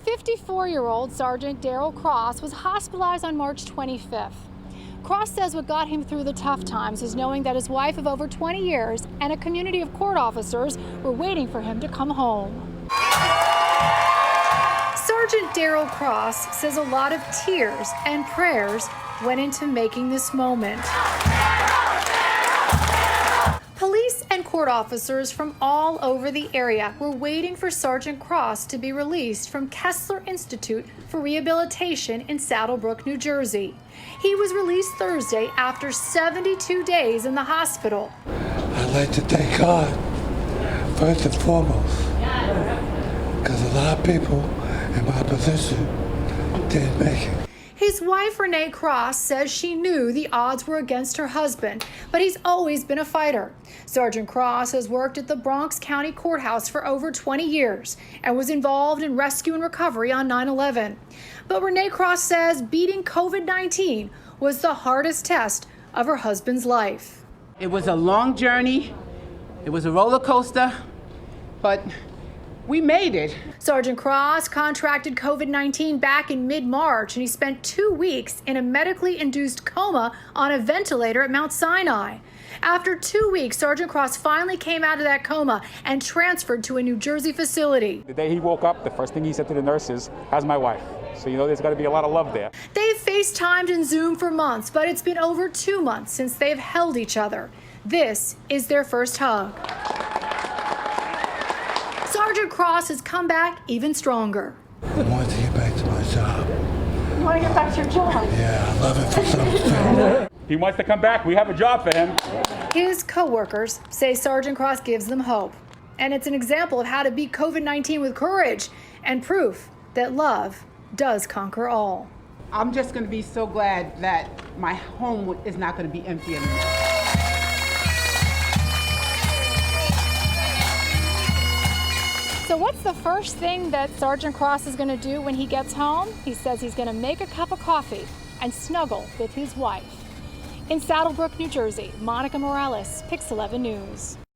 54-year-old Sergeant Darrell Cross was hospitalized on March 25th. Cross says what got him through the tough times is knowing that his wife of over 20 years and a community of court officers were waiting for him to come home. Sergeant Darrell Cross says a lot of tears and prayers went into making this moment. Police and court officers from all over the area were waiting for Sergeant Cross to be released from Kessler Institute for Rehabilitation in Saddlebrook, New Jersey. He was released Thursday after 72 days in the hospital. I'd like to thank God, first and foremost, because a lot of people in my position didn't make it. His wife, Renee Cross, says she knew the odds were against her husband, but he's always been a fighter. Sergeant Cross has worked at the Bronx County Courthouse for over 20 years and was involved in rescue and recovery on 9/11. But Renee Cross says beating COVID-19 was the hardest test of her husband's life. It was a long journey. It was a roller coaster, but we made it. Sergeant Cross contracted COVID-19 back in mid-March, and he spent 2 weeks in a medically induced coma on a ventilator at Mount Sinai. After 2 weeks, Sergeant Cross finally came out of that coma and transferred to a New Jersey facility. The day he woke up, the first thing he said to the nurses, "How's my wife?" So, there's got to be a lot of love there. They've FaceTimed and Zoomed for months, but it's been over 2 months since they've held each other. This is their first hug. Sergeant Cross has come back even stronger. I want to get back to my job. You want to get back to your job? Yeah, I love it for something. He wants to come back. We have a job for him. His co-workers say Sergeant Cross gives them hope. And it's an example of how to beat COVID-19 with courage and proof that love does conquer all. I'm just going to be so glad that my home is not going to be empty anymore. So what's the first thing that Sergeant Cross is going to do when he gets home? He says he's going to make a cup of coffee and snuggle with his wife. In Saddlebrook, New Jersey, Monica Morales, Pix 11 News.